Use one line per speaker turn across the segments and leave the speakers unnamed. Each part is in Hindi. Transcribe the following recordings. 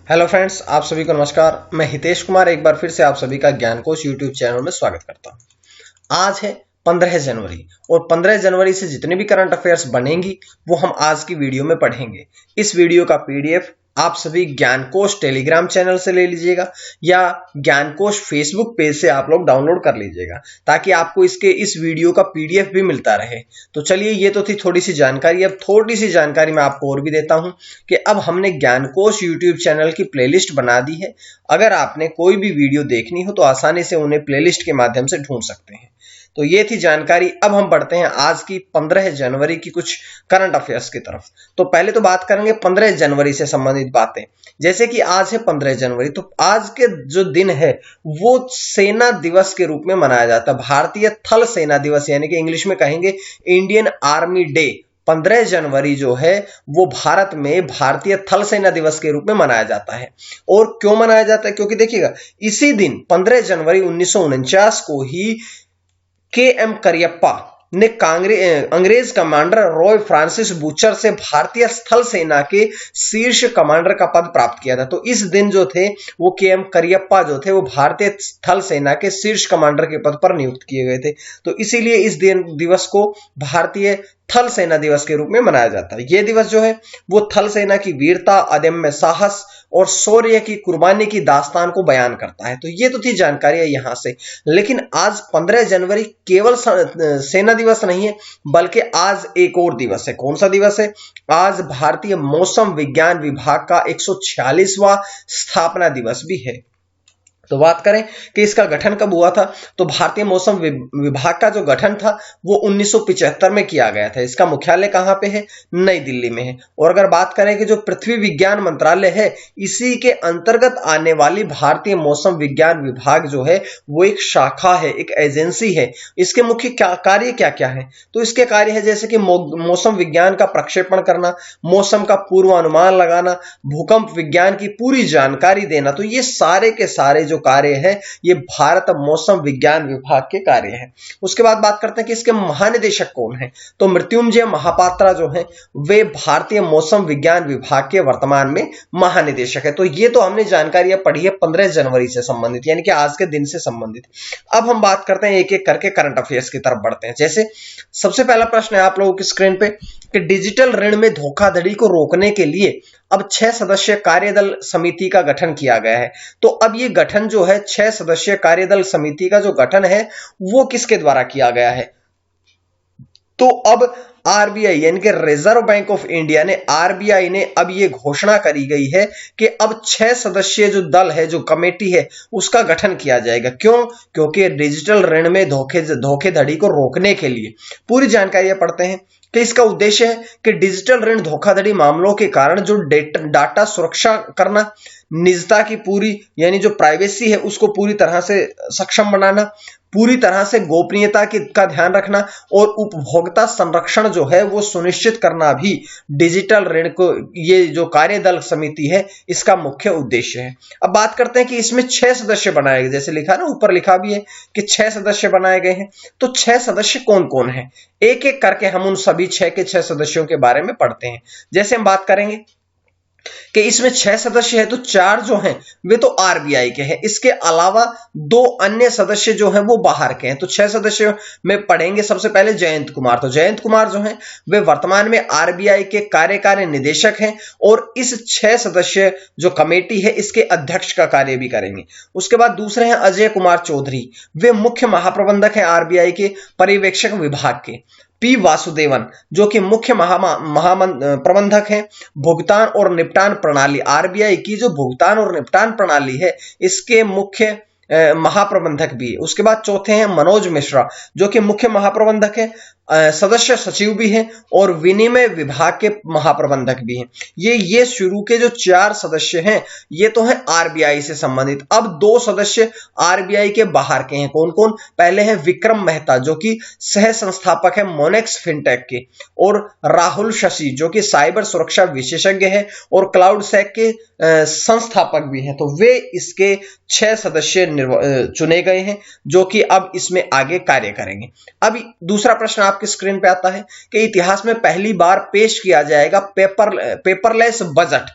हेलो फ्रेंड्स, आप सभी को नमस्कार। मैं हितेश कुमार एक बार फिर से आप सभी का ज्ञान कोश यूट्यूब चैनल में स्वागत करता हूं। आज है 15 जनवरी और 15 जनवरी से जितनी भी करंट अफेयर्स बनेंगी वो हम आज की वीडियो में पढ़ेंगे। इस वीडियो का पीडीएफ आप सभी ज्ञानकोश टेलीग्राम चैनल से ले लीजिएगा या ज्ञानकोश फेसबुक पेज से आप लोग डाउनलोड कर लीजिएगा ताकि आपको इस वीडियो का पीडीएफ भी मिलता रहे। तो चलिए, ये तो थी थोड़ी सी जानकारी। अब थोड़ी सी जानकारी मैं आपको और भी देता हूं कि अब हमने ज्ञानकोश यूट्यूब चैनल की प्लेलिस्ट बना दी है। अगर आपने कोई भी वीडियो देखनी हो तो आसानी से उन्हें प्लेलिस्ट के माध्यम से ढूंढ सकते हैं। तो ये थी जानकारी। अब हम बढ़ते हैं आज की 15 जनवरी की कुछ करंट अफेयर्स की तरफ। तो पहले तो बात करेंगे 15 जनवरी से संबंधित बातें। जैसे कि आज है 15 जनवरी, तो आज के जो दिन है वो सेना दिवस के रूप में मनाया जाता है। भारतीय थल सेना दिवस, यानी कि इंग्लिश में कहेंगे इंडियन आर्मी डे। 15 जनवरी जो है वो भारत में भारतीय थल सेना दिवस के रूप में मनाया जाता है। और क्यों मनाया जाता है? क्योंकि देखिएगा, इसी दिन 15 जनवरी 1949 को ही के.एम. करियप्पा ने अंग्रेज कमांडर रॉय फ्रांसिस बूचर से भारतीय स्थल सेना के शीर्ष कमांडर का पद प्राप्त किया था। तो इस दिन जो थे वो के.एम. करियप्पा जो थे वो भारतीय स्थल सेना के शीर्ष कमांडर के पद पर नियुक्त किए गए थे। तो इसीलिए इस दिवस को भारतीय थल सेना दिवस के रूप में मनाया जाता है। यह दिवस जो है वो थल सेना की वीरता, अदम्य साहस और शौर्य की कुर्बानी की दास्तान को बयान करता है। तो ये तो थी जानकारी यहां से। लेकिन आज 15 जनवरी केवल सेना दिवस नहीं है, बल्कि आज एक और दिवस है। कौन सा दिवस है? आज भारतीय मौसम विज्ञान विभाग का 146वां स्थापना दिवस भी है। तो बात करें कि इसका गठन कब हुआ था, तो भारतीय मौसम विभाग का जो गठन था वो 1975 में किया गया था। इसका मुख्यालय कहां पे है? नई दिल्ली में है। और अगर बात करें कि जो पृथ्वी विज्ञान मंत्रालय है, इसी के अंतर्गत आने वाली भारतीय मौसम विज्ञान विभाग जो है वो एक शाखा है, एक एजेंसी है। इसके मुख्य कार्य क्या क्या है? तो इसके कार्य है जैसे कि मौसम विज्ञान का प्रक्षेपण करना, मौसम का पूर्वानुमान लगाना, भूकंप विज्ञान की पूरी जानकारी देना। तो ये सारे के सारे जो कार्य है ये भारत मौसम विज्ञान विभाग के कार्य हैं। उसके बाद बात करते हैं कि इसके महानिदेशक कौन है। तो मृत्युंजय महापात्रा जो है वे भारतीय मौसम विज्ञान विभाग के वर्तमान में महानिदेशक है। तो ये तो हमने जानकारियां पढ़ी है 15 जनवरी से संबंधित, यानी कि आज के दिन से संबंधित। अब हम बात करते हैं एक एक करके करंट अफेयर्स की तरफ बढ़ते हैं। जैसे सबसे पहला प्रश्न है आप लोगों की स्क्रीन पे कि डिजिटल ऋण में धोखाधड़ी को रोकने के लिए अब 6 सदस्यीय कार्यदल समिति का गठन किया गया है। तो अब ये गठन जो है 6 सदस्यीय कार्यदल समिति का जो गठन है वो किसके द्वारा किया गया है? तो अब आरबीआई यानी कि रिजर्व बैंक ऑफ इंडिया ने, आरबीआई ने अब ये घोषणा करी गई है कि अब 6 सदस्यीय जो दल है, जो कमेटी है, उसका गठन किया जाएगा। क्यों? क्योंकि डिजिटल ऋण में धोखेधड़ी को रोकने के लिए। पूरी जानकारियां पढ़ते हैं कि इसका उद्देश्य है कि डिजिटल ऋण धोखाधड़ी मामलों के कारण जो डाटा सुरक्षा करना, निजता की पूरी यानी जो प्राइवेसी है उसको पूरी तरह से सक्षम बनाना, पूरी तरह से गोपनीयता का ध्यान रखना और उपभोक्ता संरक्षण जो है वो सुनिश्चित करना भी डिजिटल ऋण को, ये जो कार्यदल समिति है, इसका मुख्य उद्देश्य है। अब बात करते हैं कि इसमें 6 सदस्य बनाए गए, जैसे लिखा ना, ऊपर लिखा भी है कि 6 सदस्य बनाए गए हैं। तो 6 सदस्य कौन कौन है, एक एक करके हम उन सभी 6 के 6 सदस्यों के बारे में पढ़ते हैं। जैसे हम बात करेंगे कि इसमें 6 सदस्य है तो 4 जो हैं वे तो आरबीआई के हैं, इसके अलावा 2 अन्य सदस्य जो हैं वो बाहर के हैं। तो 6 सदस्यों में पढ़ेंगे सबसे पहले जयंत कुमार। तो जयंत कुमार जो हैं वे वर्तमान में आरबीआई के कार्यकारी निदेशक हैं और इस 6 सदस्य जो कमेटी है इसके अध्यक्ष का कार्य भी करेंगे। उसके बाद दूसरे हैं अजय कुमार चौधरी, वे मुख्य महाप्रबंधक हैं आरबीआई के पर्यवेक्षक विभाग के। पी वासुदेवन जो कि मुख्य प्रबंधक हैं भुगतान और निपटान प्रणाली, आरबीआई की जो भुगतान और निपटान प्रणाली है इसके मुख्य महाप्रबंधक भी है। उसके बाद चौथे हैं मनोज मिश्रा जो कि मुख्य महाप्रबंधक है, सदस्य सचिव भी हैं और विनिमय विभाग के महाप्रबंधक भी हैं। ये शुरू के जो 4 सदस्य हैं ये तो हैं आरबीआई से संबंधित। अब 2 सदस्य आरबीआई के बाहर के हैं। कौन कौन? पहले हैं विक्रम मेहता जो कि सह संस्थापक है मोनेक्स फिनटेक के, और राहुल शशि जो कि साइबर सुरक्षा विशेषज्ञ है और क्लाउड सेक के संस्थापक भी हैं। तो वे इसके 6 सदस्य चुने गए हैं जो कि अब इसमें आगे कार्य करेंगे। अब दूसरा प्रश्न आपकी स्क्रीन पे आता है कि इतिहास में पहली बार पेश किया जाएगा पेपरलेस बजट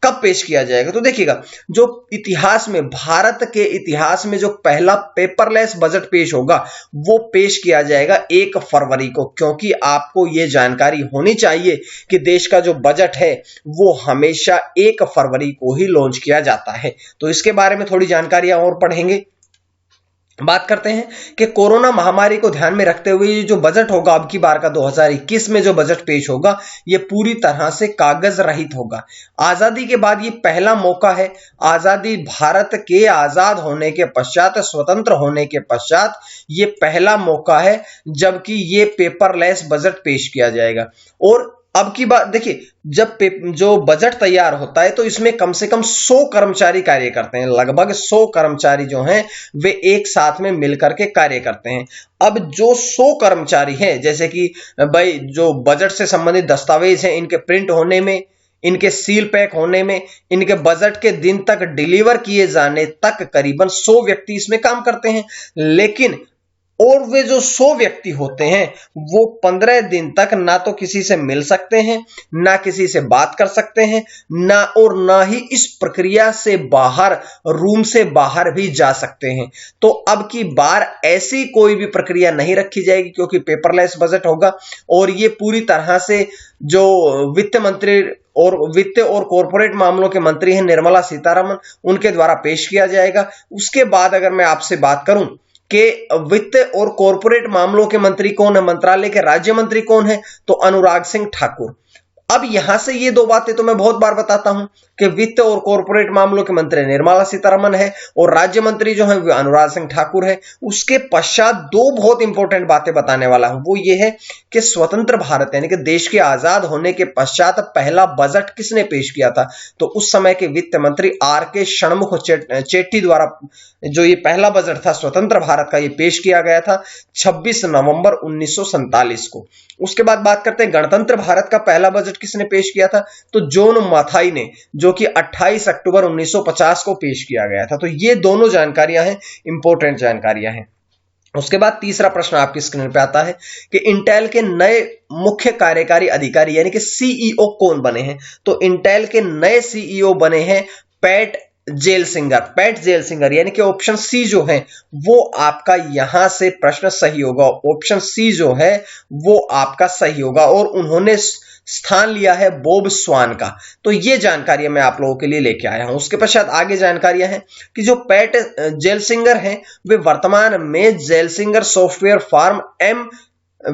कब पेश किया जाएगा? तो देखिएगा, जो इतिहास में, भारत के इतिहास में जो पहला पेपरलेस बजट पेश होगा वो पेश किया जाएगा 1 फरवरी को, क्योंकि आपको यह जानकारी होनी चाहिए कि देश का जो बजट है वो हमेशा 1 फरवरी को ही लॉन्च किया जाता है। तो इसके बारे में थोड़ी जानकारियां और पढ़ेंगे। बात करते हैं कि कोरोना महामारी को ध्यान में रखते हुए ये जो बजट होगा अब की बार का 2021 में जो बजट पेश होगा ये पूरी तरह से कागज रहित होगा। आजादी के बाद ये पहला मौका है, आजादी, भारत के आजाद होने के पश्चात, स्वतंत्र होने के पश्चात ये पहला मौका है जबकि ये पेपरलेस बजट पेश किया जाएगा। और अब की बात देखिए, जब जो बजट तैयार होता है तो इसमें कम से कम 100 कर्मचारी कार्य करते हैं, लगभग 100 कर्मचारी जो हैं वे एक साथ में मिलकर के कार्य करते हैं। अब जो 100 कर्मचारी हैं, जैसे कि भाई जो बजट से संबंधित दस्तावेज हैं इनके प्रिंट होने में, इनके सील पैक होने में, इनके बजट के दिन तक डिलीवर किए जाने तक करीबन 100 व्यक्ति इसमें काम करते हैं। लेकिन और वे जो 100 व्यक्ति होते हैं वो 15 दिन तक ना तो किसी से मिल सकते हैं, ना किसी से बात कर सकते हैं, ना ही इस प्रक्रिया से बाहर, रूम से बाहर भी जा सकते हैं। तो अब की बार ऐसी कोई भी प्रक्रिया नहीं रखी जाएगी क्योंकि पेपरलेस बजट होगा और ये पूरी तरह से जो वित्त मंत्री और वित्त और कॉरपोरेट मामलों के मंत्री हैं निर्मला सीतारमण, उनके द्वारा पेश किया जाएगा। उसके बाद अगर मैं आपसे बात करूं कि वित्त और कॉरपोरेट मामलों के मंत्री कौन है, मंत्रालय के राज्य मंत्री कौन है, तो अनुराग सिंह ठाकुर। अब यहां से ये दो बातें तो मैं बहुत बार बताता हूं कि वित्त और कॉरपोरेट मामलों के मंत्री निर्मला सीतारमण है और राज्य मंत्री जो है वो अनुराग सिंह ठाकुर है। उसके पश्चात दो बहुत इंपॉर्टेंट बातें बताने वाला हूं, वो ये है कि स्वतंत्र भारत यानी कि देश के आजाद होने के पश्चात पहला बजट किसने पेश किया था, तो उस समय के वित्त मंत्री R.K. षणमुख चेट्टी द्वारा जो ये पहला बजट था स्वतंत्र भारत का, ये पेश किया गया था 26 नवंबर 1947 को। उसके बाद बात करते हैं गणतंत्र भारत का पहला बजट किसने पेश किया था, तो जॉन माथाई ने, जो कि 28 अक्टूबर 1950 को पेश किया गया था। तो ये दोनों जानकारियां हैं, इंपॉर्टेंट जानकारियां हैं। उसके बाद तीसरा प्रश्न आपकी स्क्रीन पे आता है कि इंटेल के नए मुख्य कार्यकारी अधिकारी यानी कि सीईओ कौन बने हैं, तो इंटेल के नए सीईओ बने हैं पैट जेलसिंगर यानी कि ऑप्शन सी जो है वो आपका यहां से प्रश्न सही होगा। ऑप्शन सी जो है वो आपका सही होगा और उन्होंने स्थान लिया है बॉब स्वान का। तो ये जानकारियां मैं आप लोगों के लिए लेके आया हूं। उसके पश्चात आगे जानकारियां हैं कि जो पैट जेलसिंगर हैं वे वर्तमान में जेलसिंगर सॉफ्टवेयर फार्म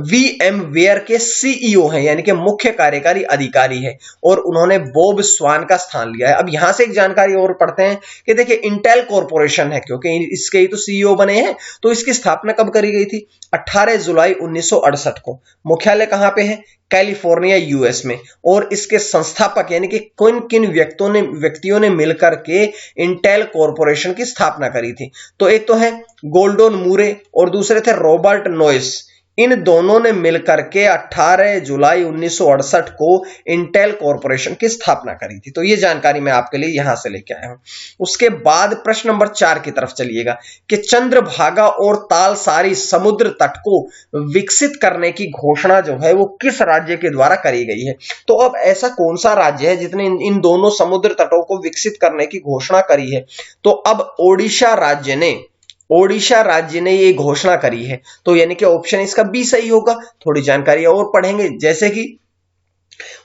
VMware के सीईओ हैं यानी कि मुख्य कार्यकारी अधिकारी है और उन्होंने बॉब स्वान का स्थान लिया है। अब यहां से एक जानकारी और पढ़ते हैं कि देखिए इंटेल कॉर्पोरेशन है, क्योंकि इसके ही तो सीईओ बने हैं, तो इसकी स्थापना कब करी गई थी, 18 जुलाई 1968 को। मुख्यालय कहां पे है, कैलिफोर्निया यूएस में। और इसके संस्थापक यानी कि किन किन व्यक्तियों ने मिलकर के इंटेल कॉर्पोरेशन की स्थापना करी थी, तो एक तो है गोल्डन मूरे और दूसरे थे रॉबर्ट नोइस। इन दोनों ने मिलकर के 18 जुलाई 1968 को इंटेल कॉर्पोरेशन की स्थापना करी थी। तो ये जानकारी मैं आपके लिए यहां से लेके आया हूं। उसके बाद प्रश्न नंबर 4 की तरफ चलिएगा कि चंद्रभागा और तालसारी समुद्र तट को विकसित करने की घोषणा जो है वो किस राज्य के द्वारा करी गई है। तो अब ऐसा कौन सा राज्य है जिसने इन दोनों समुद्र तटों को विकसित करने की घोषणा करी है, तो अब ओडिशा राज्य ने ये घोषणा करी है। तो यानी कि ऑप्शन इसका बी सही होगा। थोड़ी जानकारी और पढ़ेंगे, जैसे कि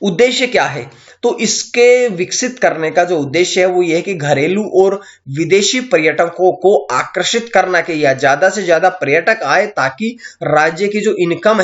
उद्देश्य क्या है, तो इसके विकसित करने का जो उद्देश्य है वो ये है कि घरेलू और विदेशी पर्यटकों को आकर्षित करना के या ज्यादा से ज्यादा पर्यटक आए ताकि राज्य की जो इनकम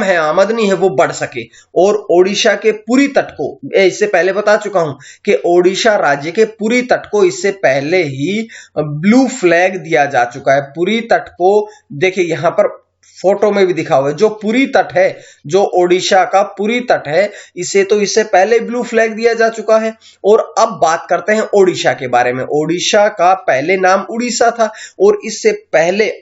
है, आमदनी है वो बढ़ सके। और ओडिशा के पुरी तट को, इससे पहले बता चुका हूं कि ओडिशा राज्य के पुरी तट को इससे पहले ही ब्लू फ्लैग दिया जा चुका है। पुरी तट को देखिए यहां पर फोटो में भी दिखा हुआ है, जो पुरी तट है, जो ओडिशा का पुरी तट है, इसे तो इससे पहले ब्लू फ्लैग दिया जा चुका है। और अब बात करते हैं ओडिशा के बारे में। ओडिशा का पहले नाम उड़ीसा था और इससे पहले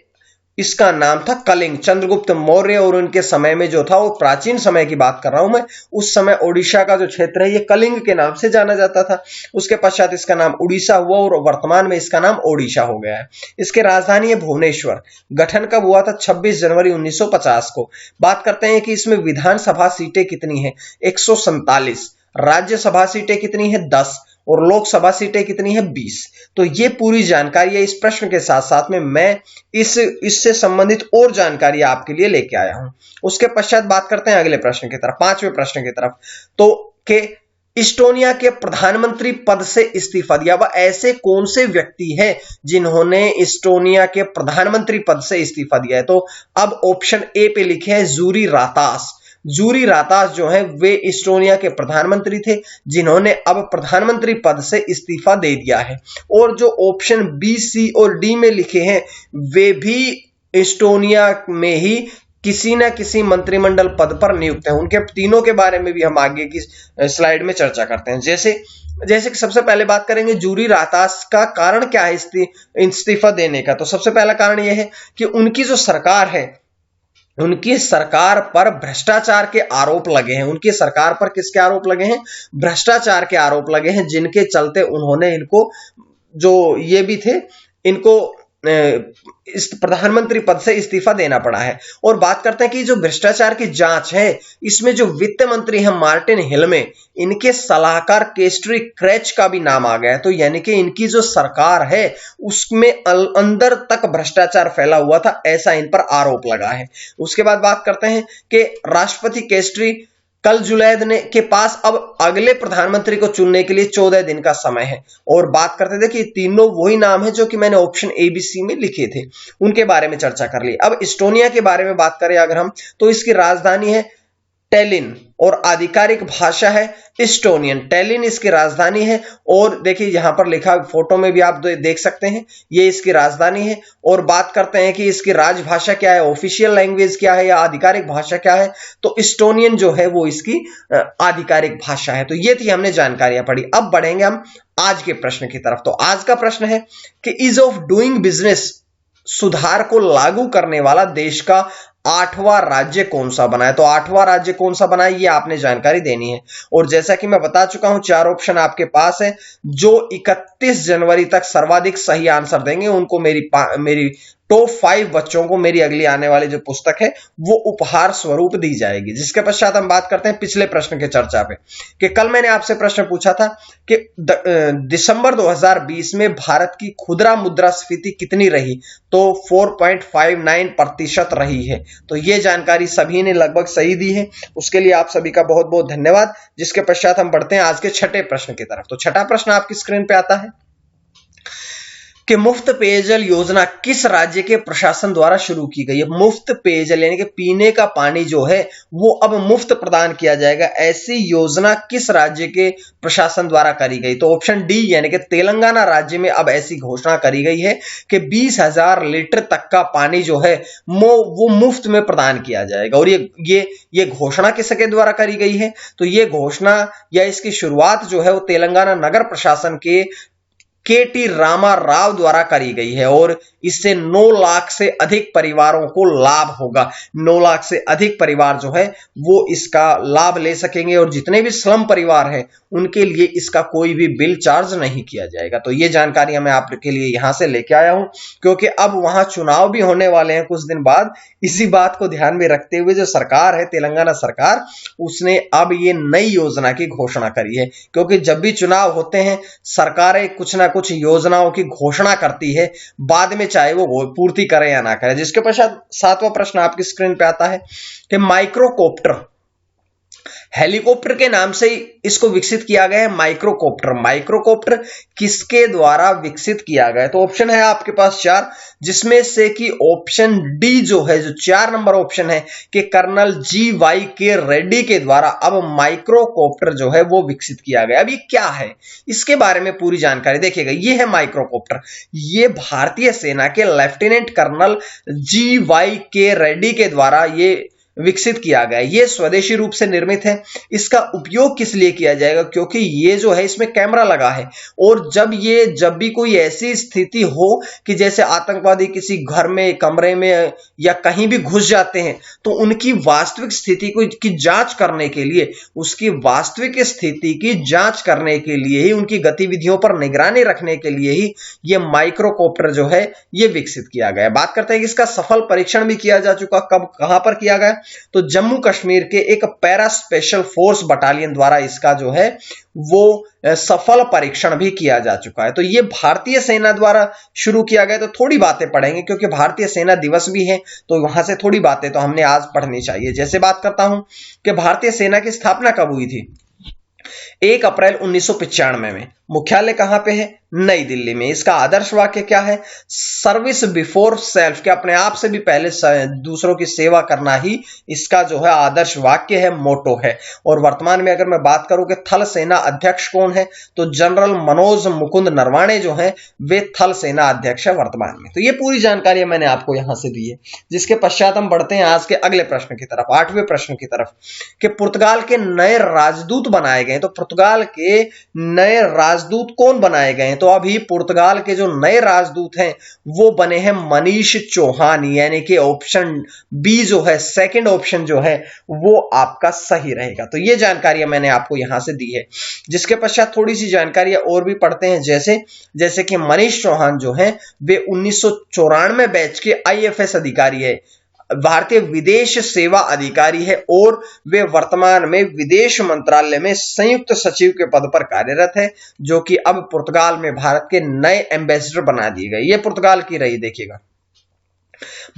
इसका नाम था कलिंग। चंद्रगुप्त मौर्य और उनके समय में जो था, वो प्राचीन समय की बात कर रहा हूं मैं, उस समय ओडिशा का जो क्षेत्र है ये कलिंग के नाम से जाना जाता था। उसके पश्चात इसका नाम उड़ीसा हुआ और वर्तमान में इसका नाम ओडिशा हो गया है। इसकी राजधानी है भुवनेश्वर। गठन कब हुआ था, 26 जनवरी 1950 को। बात करते हैं कि इसमें विधानसभा सीटें कितनी है, 147। राज्यसभा सीटें कितनी है 10 और लोकसभा सीटें कितनी है 20। तो ये पूरी जानकारी है इस प्रश्न के साथ साथ में मैं इससे संबंधित और जानकारी आपके लिए लेके आया हूं। उसके पश्चात बात करते हैं अगले प्रश्न की तरफ, 5वें प्रश्न की तरफ। तो के इस्टोनिया के प्रधानमंत्री पद से इस्तीफा दिया, वह ऐसे कौन से व्यक्ति हैं जिन्होंने इस्टोनिया के प्रधानमंत्री पद से इस्तीफा दिया है? तो अब ऑप्शन ए पे लिखे हैं जूरी रातास। जूरी रातास जो है वे इस्टोनिया के प्रधानमंत्री थे जिन्होंने अब प्रधानमंत्री पद से इस्तीफा दे दिया है। और जो ऑप्शन बी, सी और डी में लिखे हैं वे भी इस्टोनिया में ही किसी न किसी मंत्रिमंडल पद पर नियुक्त है। उनके तीनों के बारे में भी हम आगे की स्लाइड में चर्चा करते हैं। जैसे कि सबसे पहले बात करेंगे जूरी रातास का कारण क्या है इस्तीफा देने का। तो सबसे पहला कारण यह है कि उनकी जो सरकार है, उनकी सरकार पर भ्रष्टाचार के आरोप लगे हैं। उनकी सरकार पर किसके आरोप लगे हैं? भ्रष्टाचार के आरोप लगे हैं, जिनके चलते उन्होंने इनको जो ये भी थे इनको इस प्रधानमंत्री पद से इस्तीफा देना पड़ा है। और बात करते हैं कि जो भ्रष्टाचार की जांच है इसमें जो वित्त मंत्री हैं मार्टिन हिल में इनके सलाहकार केस्ट्री क्रेच का भी नाम आ गया है। तो यानी कि इनकी जो सरकार है उसमें अंदर तक भ्रष्टाचार फैला हुआ था, ऐसा इन पर आरोप लगा है। उसके बाद बात करते हैं कि राष्ट्रपति केस्ट्री कल जुलैद ने के पास अब अगले प्रधानमंत्री को चुनने के लिए 14 दिन का समय है। और बात करते थे कि तीनों वही नाम है जो कि मैंने ऑप्शन ए बी सी में लिखे थे, उनके बारे में चर्चा कर ली। अब इस्टोनिया के बारे में बात करें अगर हम, तो इसकी राजधानी है टैलिन और आधिकारिक भाषा है इस्टोनियन। टैलिन इसकी राजधानी है और देखिए यहां पर लिखा, फोटो में भी आप देख सकते हैं, ये इसकी राजधानी है। और बात करते हैं कि इसकी राजभाषा क्या है, ऑफिशियल लैंग्वेज क्या है या आधिकारिक भाषा क्या है, तो इस्टोनियन जो है वो इसकी आधिकारिक भाषा है। तो ये थी हमने जानकारियां पढ़ी। अब बढ़ेंगे हम आज के प्रश्न की तरफ। तो आज का प्रश्न है कि ईज ऑफ डूइंग बिजनेस सुधार को लागू करने वाला देश का 8वां राज्य कौन सा बना है? तो 8वां राज्य कौन सा बना है ये आपने जानकारी देनी है। और जैसा कि मैं बता चुका हूं 4 ऑप्शन आपके पास है। जो 31 जनवरी तक सर्वाधिक सही आंसर देंगे उनको मेरी टॉप 5 बच्चों को मेरी अगली आने वाली जो पुस्तक है वो उपहार स्वरूप दी जाएगी। जिसके पश्चात हम बात करते हैं पिछले प्रश्न के चर्चा पे कि कल मैंने आपसे प्रश्न पूछा था कि दिसंबर 2020 में भारत की खुदरा मुद्रास्फीति कितनी रही? तो 4.59% रही है। तो ये जानकारी सभी ने लगभग सही दी है, उसके लिए आप सभी का बहुत बहुत धन्यवाद। जिसके पश्चात हम बढ़ते हैं आज के छठे प्रश्न की तरफ। तो छठा प्रश्न आपकी स्क्रीन पे आता है कि मुफ्त पेयजल योजना किस राज्य के प्रशासन द्वारा शुरू की गई है? मुफ्त पेयजल यानी कि पीने का पानी जो है वो अब मुफ्त प्रदान किया जाएगा, ऐसी योजना किस राज्य के प्रशासन द्वारा करी गई? तो ऑप्शन डी यानी कि तेलंगाना राज्य में अब ऐसी घोषणा करी गई है कि 20,000 लीटर तक का पानी जो है वो मुफ्त में प्रदान किया जाएगा। और ये घोषणा किसके द्वारा करी गई है? तो ये घोषणा या इसकी शुरुआत जो है वो तेलंगाना नगर प्रशासन के केटी रामा राव द्वारा करी गई है। और इससे 9 लाख से अधिक परिवारों को लाभ होगा। 9 लाख से अधिक परिवार जो है वो इसका लाभ ले सकेंगे और जितने भी स्लम परिवार हैं उनके लिए इसका कोई भी बिल चार्ज नहीं किया जाएगा। तो ये जानकारी मैं आपके लिए यहां से लेके आया हूं क्योंकि अब वहां चुनाव भी होने वाले हैं कुछ दिन बाद। इसी बात को ध्यान में रखते हुए जो सरकार है तेलंगाना सरकार, उसने अब ये नई योजना की घोषणा करी है। क्योंकि जब भी चुनाव होते हैं सरकारें कुछ ना कुछ योजनाओं की घोषणा करती है, बाद में चाहे वो पूर्ति करे या ना करे। जिसके पश्चात 7वां प्रश्न आपकी स्क्रीन पे आता है कि माइक्रोकॉप्टर, हेलीकॉप्टर के नाम से इसको विकसित किया गया है। माइक्रोकॉप्टर किसके द्वारा विकसित किया गया है? तो ऑप्शन है आपके पास 4, जिसमें से कि ऑप्शन डी जो है, जो 4 नंबर ऑप्शन है कि कर्नल GYK रेड्डी के द्वारा अब माइक्रोकॉप्टर जो है वो विकसित किया गया। अब ये क्या है इसके बारे में पूरी जानकारी देखिएगा। ये है माइक्रोकॉप्टर, ये भारतीय सेना के लेफ्टिनेंट कर्नल GYK रेड्डी के द्वारा ये विकसित किया गया। ये स्वदेशी रूप से निर्मित है। इसका उपयोग किस लिए किया जाएगा? क्योंकि ये जो है इसमें कैमरा लगा है और जब भी कोई ऐसी स्थिति हो कि जैसे आतंकवादी किसी घर में, कमरे में या कहीं भी घुस जाते हैं तो उनकी वास्तविक स्थिति की जांच करने के लिए, उसकी वास्तविक स्थिति की जांच करने के लिए ही, उनकी गतिविधियों पर निगरानी रखने के लिए ही ये माइक्रोकॉप्टर जो है ये विकसित किया गया। बात करते हैं कि इसका सफल परीक्षण भी किया जा चुका। कब, कहां पर किया गया? तो जम्मू कश्मीर के एक पैरा स्पेशल फोर्स बटालियन द्वारा इसका जो है वो सफल परीक्षण भी किया जा चुका है। तो ये भारतीय सेना द्वारा शुरू किया गया। तो थोड़ी बातें पढ़ेंगे क्योंकि भारतीय सेना दिवस भी है, तो वहां से थोड़ी बातें तो हमने आज पढ़नी चाहिए। जैसे बात करता हूं कि भारतीय सेना की स्थापना कब हुई थी। 1 अप्रैल 1995 में। मुख्यालय कहां पे है? नई दिल्ली में। इसका आदर्श वाक्य क्या है? सर्विस बिफोर सेल्फ, के अपने आप से भी पहले दूसरों की सेवा करना ही इसका जो है आदर्श वाक्य है, मोटो है। और वर्तमान में अगर मैं बात करूं कि थल सेना अध्यक्ष कौन है, तो जनरल मनोज मुकुंद नरवाणे जो है वे थल सेना अध्यक्ष है वर्तमान में। तो ये पूरी जानकारी मैंने आपको यहां से दी है। जिसके पश्चात हम बढ़ते हैं आज के अगले प्रश्न की तरफ, 8वें प्रश्न की तरफ, कि पुर्तगाल के नए राजदूत बनाए गए। तो पुर्तगाल के नए राजदूत कौन बनाए गए हैं? तो अभी पुर्तगाल के जो नए राजदूत हैं वो बने हैं मनीष चौहान, यानी कि ऑप्शन बी जो है, सेकंड ऑप्शन जो है वो आपका सही रहेगा। तो ये जानकारी मैंने आपको यहां से दी है। जिसके पश्चात थोड़ी सी जानकारी और भी पढ़ते हैं। जैसे कि मनीष चौहान जो है वे 1994 बैच के IFS अधिकारी है, भारतीय विदेश सेवा अधिकारी है, और वे वर्तमान में विदेश मंत्रालय में संयुक्त सचिव के पद पर कार्यरत है, जो कि अब पुर्तगाल में भारत के नए एम्बेसडर बना दिए गए। ये पुर्तगाल की रही। देखिएगा,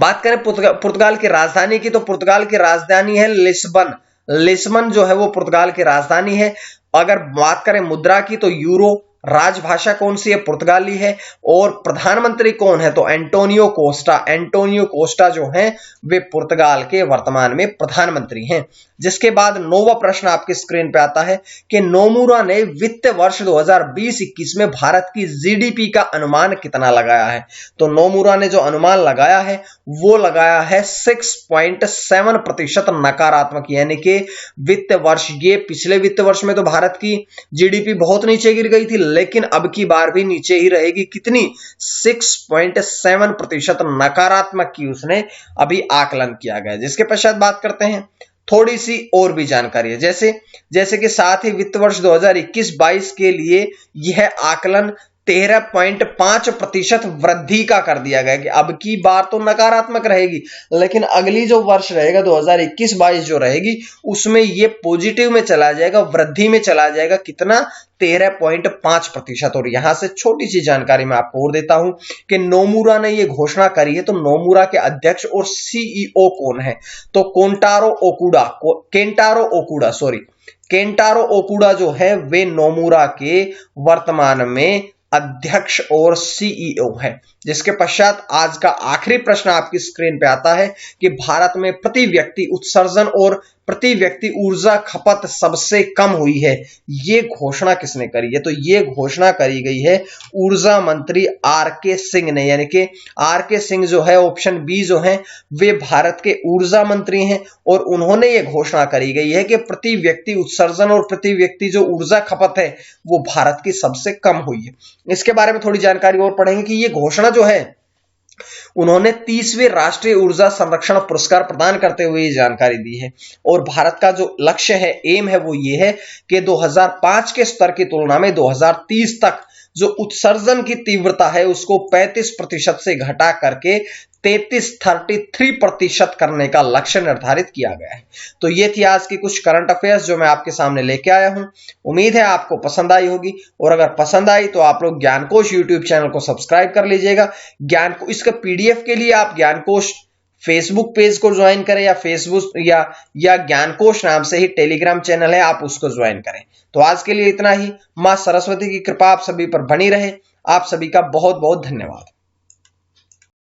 बात करें पुर्तगाल की राजधानी की, तो पुर्तगाल की राजधानी है लिस्बन। लिस्बन जो है वो पुर्तगाल की राजधानी है। अगर बात करें मुद्रा की, तो यूरो। राजभाषा कौन सी है? पुर्तगाली है। और प्रधानमंत्री कौन है? तो एंटोनियो कोस्टा। एंटोनियो कोस्टा जो हैं वे पुर्तगाल के वर्तमान में प्रधानमंत्री हैं। जिसके बाद 9वां प्रश्न आपकी स्क्रीन पे आता है कि नोमुरा ने वित्त वर्ष 2020-21 में भारत की GDP का अनुमान कितना लगाया है। तो नोमुरा ने जो अनुमान लगाया है वो लगाया है 6.7% नकारात्मक, यानी कि वित्त वर्ष, ये पिछले वित्त वर्ष में तो भारत की GDP बहुत नीचे गिर गई थी, लेकिन अब की बार भी नीचे ही रहेगी। कितनी? 6.7% नकारात्मक की उसने अभी आकलन किया गया। जिसके पश्चात बात करते हैं, थोड़ी सी और भी जानकारी है। जैसे कि साथ ही वित्त वर्ष 2021-22 के लिए यह आकलन 13.5% वृद्धि का कर दिया गया कि अब की बार तो नकारात्मक रहेगी, लेकिन अगली जो वर्ष रहेगा 2021-22 जो रहेगी उसमें ये पॉजिटिव में चला जाएगा, वृद्धि में चला जाएगा। कितना? 13.5%। और यहां से छोटी सी जानकारी मैं आपको और देता हूं कि नोमुरा ने यह घोषणा करी है। तो नोमुरा के अध्यक्ष और CEO कौन है? तो केंटारो ओकुडा जो है वे नोमुरा के वर्तमान में अध्यक्ष और CEO है। जिसके पश्चात आज का आखिरी प्रश्न आपकी स्क्रीन पे आता है कि भारत में प्रति व्यक्ति उत्सर्जन और प्रति व्यक्ति ऊर्जा खपत सबसे कम हुई है, ये घोषणा किसने करी है? तो ये घोषणा करी गई है ऊर्जा मंत्री RK सिंह ने, यानी कि RK सिंह जो है, ऑप्शन बी जो है वे भारत के ऊर्जा मंत्री हैं, और उन्होंने ये घोषणा करी गई है कि प्रति व्यक्ति उत्सर्जन और प्रति व्यक्ति जो ऊर्जा खपत है वो भारत की सबसे कम हुई है। इसके बारे में थोड़ी जानकारी और पढ़ेंगे कि ये घोषणा जो है उन्होंने 30वें राष्ट्रीय ऊर्जा संरक्षण पुरस्कार प्रदान करते हुए ये जानकारी दी है। और भारत का जो लक्ष्य है, एम है, वो ये है कि 2005 के स्तर की तुलना में 2030 तक जो उत्सर्जन की तीव्रता है उसको 35% से घटा करके 33% करने का लक्ष्य निर्धारित किया गया है। तो ये थी आज की कुछ करंट अफेयर्स जो मैं आपके सामने लेके आया हूं। उम्मीद है आपको पसंद आई होगी, और अगर पसंद आई तो आप लोग ज्ञानकोश यूट्यूब चैनल को सब्सक्राइब कर लीजिएगा। इसका PDF के लिए आप ज्ञानकोश फेसबुक पेज को ज्वाइन करें, या फेसबुक या ज्ञानकोश नाम से ही टेलीग्राम चैनल है, आप उसको ज्वाइन करें। तो आज के लिए इतना ही। मां सरस्वती की कृपा आप सभी पर बनी रहे। आप सभी का बहुत बहुत धन्यवाद।